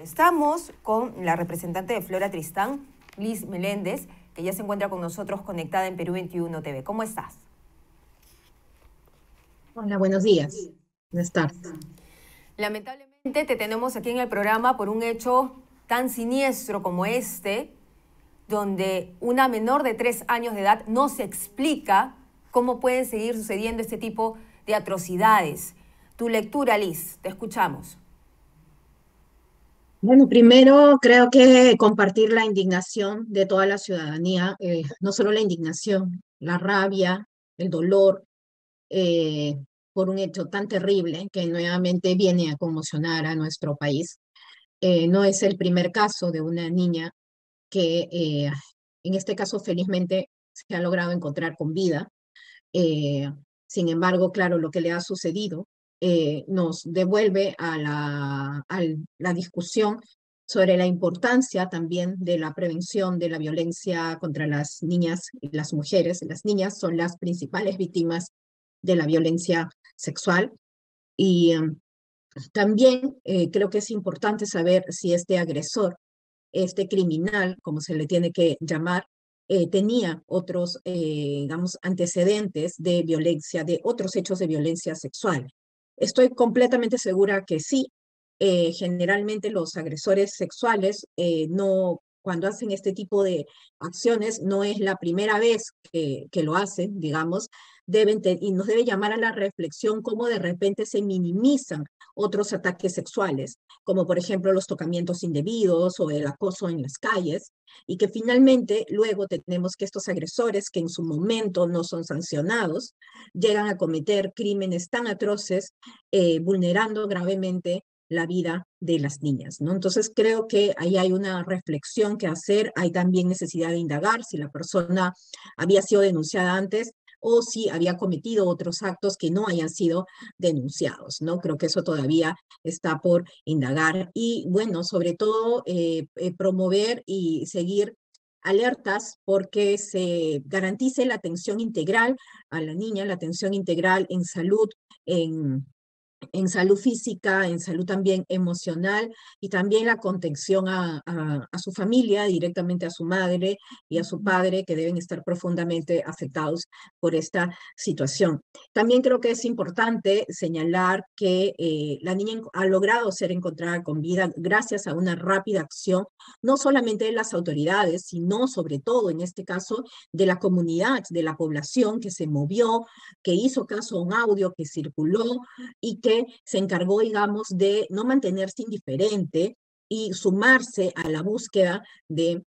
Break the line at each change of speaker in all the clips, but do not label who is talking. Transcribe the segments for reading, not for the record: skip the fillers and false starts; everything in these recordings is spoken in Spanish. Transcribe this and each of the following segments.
Estamos con la representante de Flora Tristán, Liz Meléndez, que ya se encuentra con nosotros conectada en Perú 21 TV. ¿Cómo estás?
Hola, buenos días. Buenas tardes.
Lamentablemente te tenemos aquí en el programa por un hecho tan siniestro como este, donde una menor de 3 años de edad no se explica cómo pueden seguir sucediendo este tipo de atrocidades. Tu lectura, Liz, te escuchamos.
Bueno, primero creo que compartir la indignación de toda la ciudadanía, no solo la indignación, la rabia, el dolor eh, por un hecho tan terrible que nuevamente viene a conmocionar a nuestro país. No es el primer caso de una niña que en este caso felizmente se ha logrado encontrar con vida. Eh, Sin embargo, claro, lo que le ha sucedido nos devuelve a la discusión sobre la importancia también de la prevención de la violencia contra las niñas y las mujeres. Las niñas son las principales víctimas de la violencia sexual y también creo que es importante saber si este agresor, este criminal, como se le tiene que llamar, tenía otros, digamos, antecedentes de violencia, de otros hechos de violencia sexual. Estoy completamente segura que sí. Generalmente los agresores sexuales no, cuando hacen este tipo de acciones, no es la primera vez que lo hacen, digamos, y nos debe llamar a la reflexión cómo de repente se minimizan otros ataques sexuales, como por ejemplo los tocamientos indebidos o el acoso en las calles, y que finalmente luego tenemos que estos agresores que en su momento no son sancionados, llegan a cometer crímenes tan atroces, vulnerando gravemente la vida de las niñas, ¿no? Entonces creo que ahí hay una reflexión que hacer, hay también necesidad de indagar si la persona había sido denunciada antes o si había cometido otros actos que no hayan sido denunciados, ¿no? Creo que eso todavía está por indagar y, bueno, sobre todo promover y seguir alertas porque se garantice la atención integral a la niña, la atención integral en salud, en en salud física, en salud también emocional y también la contención a su familia, directamente a su madre y a su padre, que deben estar profundamente afectados por esta situación. También creo que es importante señalar que la niña ha logrado ser encontrada con vida gracias a una rápida acción, no solamente de las autoridades, sino sobre todo en este caso de la comunidad, de la población que se movió, que hizo caso a un audio que circuló y que se encargó, digamos, de no mantenerse indiferente y sumarse a la búsqueda de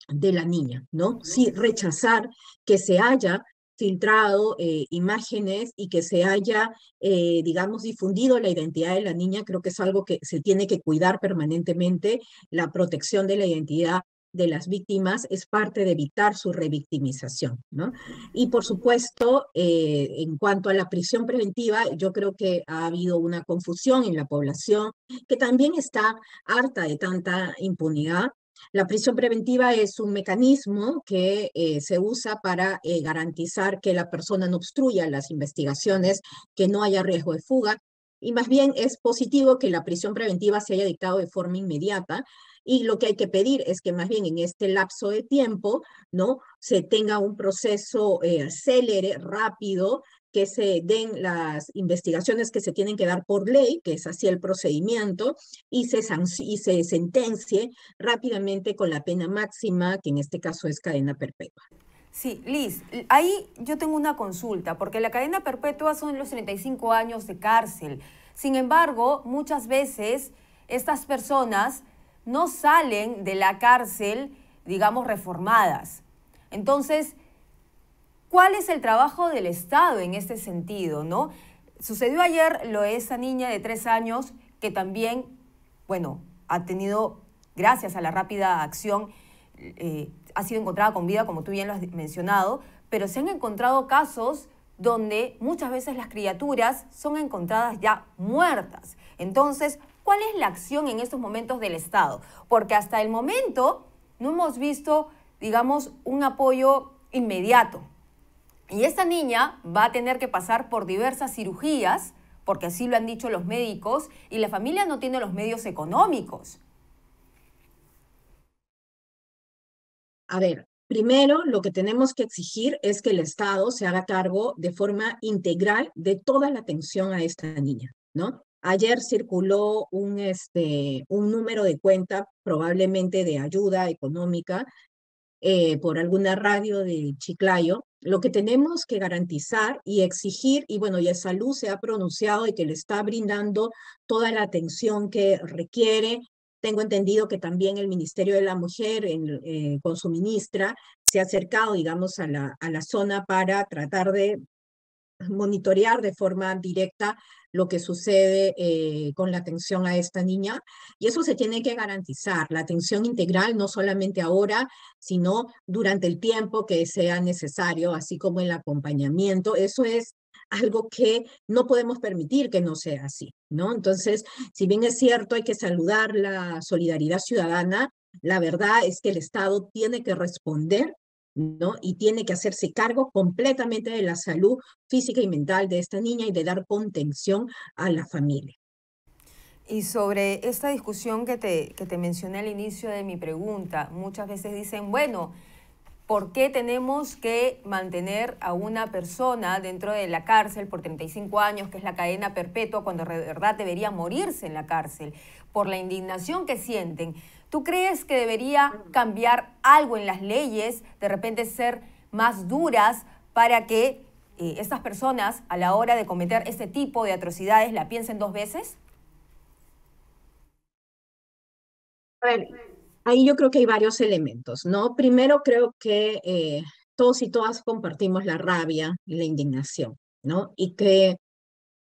la niña, ¿no? Sí, rechazar que se haya filtrado imágenes y que se haya, digamos, difundido la identidad de la niña, creo que es algo que se tiene que cuidar permanentemente. La protección de la identidad de las víctimas es parte de evitar su revictimización, ¿no? Y por supuesto, en cuanto a la prisión preventiva, yo creo que ha habido una confusión en la población que también está harta de tanta impunidad. La prisión preventiva es un mecanismo que se usa para garantizar que la persona no obstruya las investigaciones, que no haya riesgo de fuga. Y más bien es positivo que la prisión preventiva se haya dictado de forma inmediata. Y lo que hay que pedir es que más bien en este lapso de tiempo, ¿no? Se tenga un proceso célere, rápido, que se den las investigaciones que se tienen que dar por ley, que es así el procedimiento, y se sentencie rápidamente con la pena máxima, que en este caso es cadena perpetua.
Sí, Liz, ahí yo tengo una consulta, porque la cadena perpetua son los 35 años de cárcel. Sin embargo, muchas veces estas personas no salen de la cárcel, digamos, reformadas. Entonces, ¿cuál es el trabajo del Estado en este sentido, no? Sucedió ayer lo de esa niña de 3 años que también, bueno, ha tenido, gracias a la rápida acción, ha sido encontrada con vida, como tú bien lo has mencionado, pero se han encontrado casos donde muchas veces las criaturas son encontradas ya muertas. Entonces, ¿cuál es la acción en estos momentos del Estado? Porque hasta el momento no hemos visto, digamos, un apoyo inmediato. Y esta niña va a tener que pasar por diversas cirugías, porque así lo han dicho los médicos, y la familia no tiene los medios económicos.
A ver, primero lo que tenemos que exigir es que el Estado se haga cargo de forma integral de toda la atención a esta niña, ¿no? Ayer circuló un número de cuenta, probablemente de ayuda económica, por alguna radio de Chiclayo. Lo que tenemos que garantizar y exigir, y bueno, ya Salud se ha pronunciado de que le está brindando toda la atención que requiere. Tengo entendido que también el Ministerio de la Mujer, con su ministra, se ha acercado, digamos, a la zona para tratar de monitorear de forma directa lo que sucede con la atención a esta niña. Y eso se tiene que garantizar, la atención integral, no solamente ahora, sino durante el tiempo que sea necesario, así como el acompañamiento. Eso es algo que no podemos permitir que no sea así, ¿no? Entonces, si bien es cierto, hay que saludar la solidaridad ciudadana, la verdad es que el Estado tiene que responder, ¿no? Y tiene que hacerse cargo completamente de la salud física y mental de esta niña y de dar contención a la familia.
Y sobre esta discusión que te mencioné al inicio de mi pregunta, muchas veces dicen, bueno, ¿por qué tenemos que mantener a una persona dentro de la cárcel por 35 años, que es la cadena perpetua, cuando de verdad debería morirse en la cárcel? Por la indignación que sienten. ¿Tú crees que debería cambiar algo en las leyes, de repente ser más duras para que estas personas a la hora de cometer este tipo de atrocidades la piensen dos veces?
A ver, ahí yo creo que hay varios elementos, ¿no? Primero creo que todos y todas compartimos la rabia y la indignación, ¿no? Y que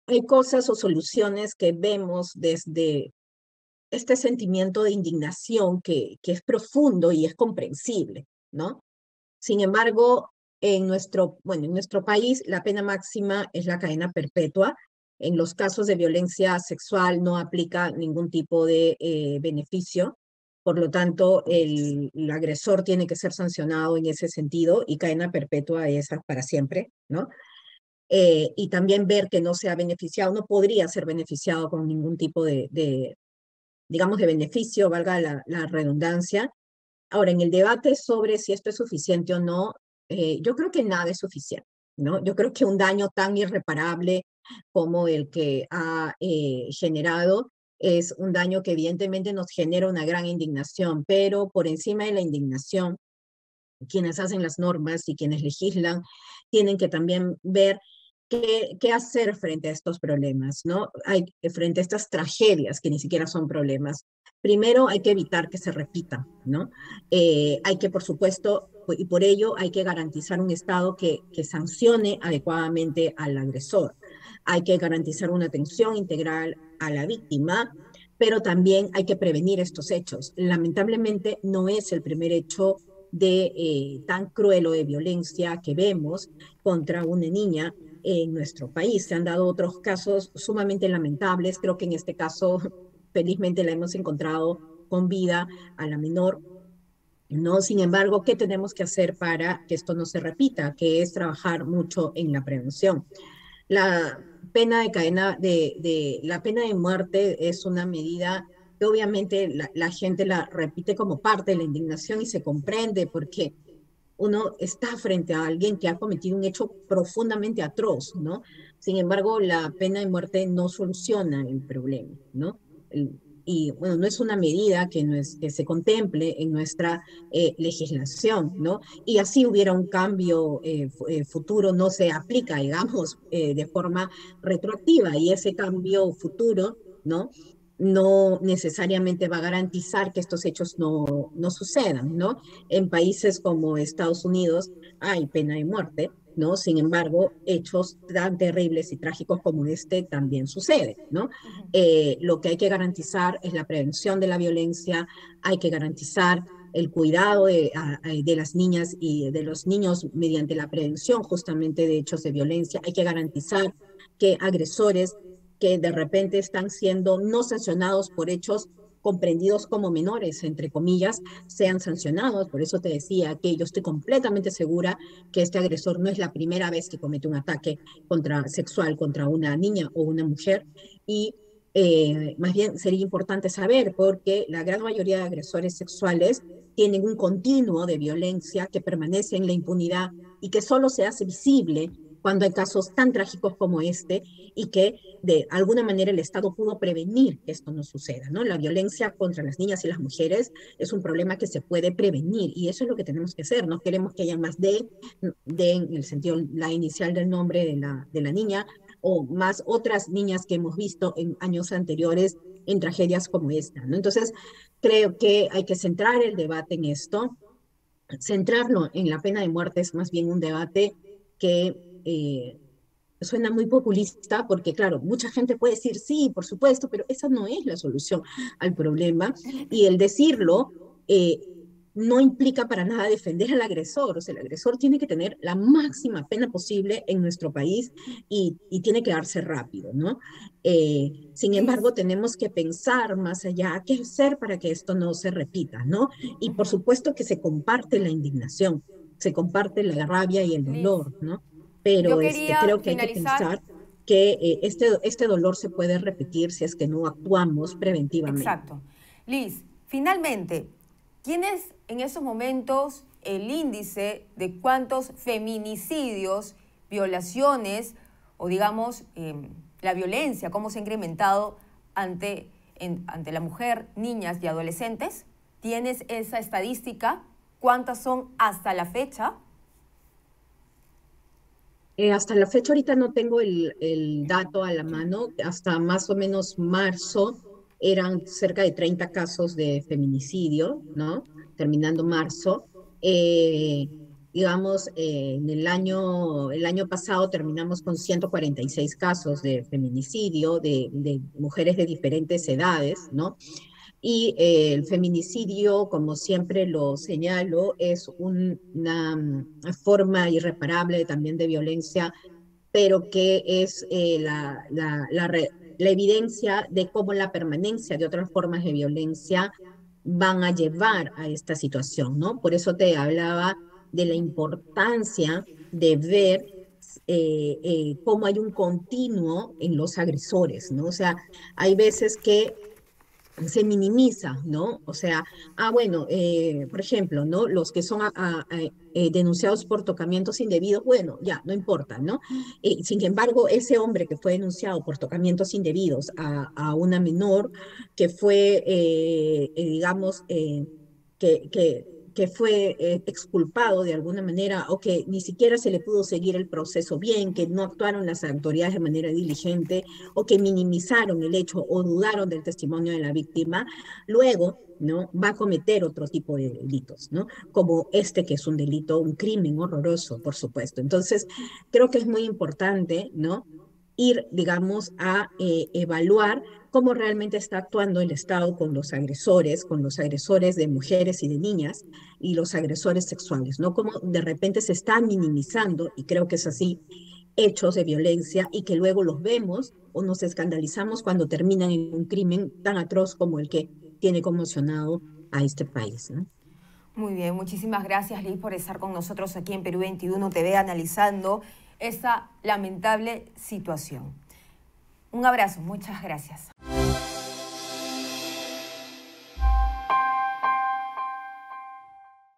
hay cosas o soluciones que vemos desde este sentimiento de indignación que es profundo y es comprensible, ¿no? Sin embargo, en nuestro país la pena máxima es la cadena perpetua. En los casos de violencia sexual no aplica ningún tipo de beneficio. Por lo tanto, el agresor tiene que ser sancionado en ese sentido y cadena perpetua es para siempre, ¿no? Y también ver que no se ha beneficiado, no podría ser beneficiado con ningún tipo digamos, de beneficio, valga la redundancia. Ahora, en el debate sobre si esto es suficiente o no, yo creo que nada es suficiente, ¿no? Yo creo que un daño tan irreparable como el que ha generado es un daño que evidentemente nos genera una gran indignación, pero por encima de la indignación, quienes hacen las normas y quienes legislan tienen que también ver qué hacer frente a estos problemas, ¿no? Frente a estas tragedias que ni siquiera son problemas. Primero hay que evitar que se repitan, ¿no? Hay que, por supuesto, y por ello hay que garantizar un Estado que sancione adecuadamente al agresor. Hay que garantizar una atención integral a la víctima, pero también hay que prevenir estos hechos. Lamentablemente no es el primer hecho de tan cruel o de violencia que vemos contra una niña en nuestro país. Se han dado otros casos sumamente lamentables. Creo que en este caso, felizmente, la hemos encontrado con vida a la menor. No, sin embargo, ¿qué tenemos que hacer para que esto no se repita? Que es trabajar mucho en la prevención. La pena de cadena, la pena de muerte es una medida que obviamente la gente la repite como parte de la indignación y se comprende porque uno está frente a alguien que ha cometido un hecho profundamente atroz, ¿no? Sin embargo, la pena de muerte no soluciona el problema, ¿no? Y bueno, no es una medida que se contemple en nuestra legislación, ¿no? Y así hubiera un cambio futuro, no se aplica, digamos, de forma retroactiva, y ese cambio futuro, ¿no? No necesariamente va a garantizar que estos hechos no sucedan, ¿no? En países como Estados Unidos hay pena de muerte, ¿no? Sin embargo, hechos tan terribles y trágicos como este también suceden, ¿no? Lo que hay que garantizar es la prevención de la violencia, hay que garantizar el cuidado de las niñas y de los niños mediante la prevención justamente de hechos de violencia, hay que garantizar que agresores que de repente están siendo no sancionados por hechos comprendidos como menores, entre comillas, sean sancionados. Por eso te decía que yo estoy completamente segura que este agresor no es la primera vez que comete un ataque sexual contra una niña o una mujer, y más bien sería importante saber porque la gran mayoría de agresores sexuales tienen un continuo de violencia que permanece en la impunidad y que solo se hace visible cuando hay casos tan trágicos como este y que de alguna manera el Estado pudo prevenir que esto no suceda, ¿no? La violencia contra las niñas y las mujeres es un problema que se puede prevenir y eso es lo que tenemos que hacer. No queremos que haya más de en el sentido, la inicial del nombre de la niña, o más otras niñas que hemos visto en años anteriores en tragedias como esta, ¿no? Entonces, creo que hay que centrar el debate en esto. Centrarlo en la pena de muerte es más bien un debate que suena muy populista porque, claro, mucha gente puede decir sí, por supuesto, pero esa no es la solución al problema. Y el decirlo no implica para nada defender al agresor. O sea, el agresor tiene que tener la máxima pena posible en nuestro país y tiene que darse rápido, ¿no? Sin
Liz.
embargo, tenemos que pensar más allá qué hacer para que esto no se repita, ¿no? Y por
Ujú.
supuesto que se comparte la indignación, se comparte la rabia y el
Liz,
dolor, ¿no?
yo
Pero
quería
creo que hay que
finalizar.
pensar que este dolor se puede repetir si es que no actuamos preventivamente.
Exacto. Liz, finalmente, ¿tienes en esos momentos el índice de cuántos feminicidios, violaciones o digamos la violencia, cómo se ha incrementado ante la mujer, niñas y adolescentes? ¿Tienes esa estadística? ¿Cuántas son hasta la fecha?
Hasta la fecha ahorita no tengo el dato a la mano, hasta más o menos marzo eran cerca de 30 casos de feminicidio, ¿no? Terminando marzo. Eh, digamos, en el año pasado terminamos con 146 casos de feminicidio de mujeres de diferentes edades, ¿no? Y el feminicidio, como siempre lo señalo, es una forma irreparable también de violencia, pero que es la evidencia de cómo la permanencia de otras formas de violencia van a llevar a esta situación, ¿no? Por eso te hablaba de la importancia de ver cómo hay un continuo en los agresores, ¿no? O sea, hay veces que se minimiza, ¿no? O sea, bueno, por ejemplo, ¿no? Los que son denunciados por tocamientos indebidos, bueno, ya, no importa, ¿no? Sin embargo, ese hombre que fue denunciado por tocamientos indebidos a una menor, que fue, digamos, que fue exculpado de alguna manera o que ni siquiera se le pudo seguir el proceso bien, que no actuaron las autoridades de manera diligente o que minimizaron el hecho o dudaron del testimonio de la víctima, luego, ¿no? Va a cometer otro tipo de delitos, ¿no? Como este que es un delito, un crimen horroroso, por supuesto. Entonces, creo que es muy importante, ¿no? Ir, digamos, a evaluar cómo realmente está actuando el Estado con los agresores de mujeres y de niñas y los agresores sexuales, ¿no? Cómo de repente se están minimizando, y creo que es así, hechos de violencia y que luego los vemos o nos escandalizamos cuando terminan en un crimen tan atroz como el que tiene conmocionado a este país, ¿no?
Muy bien, muchísimas gracias Liz por estar con nosotros aquí en Perú 21 TV analizando esta lamentable situación. Un abrazo, muchas gracias.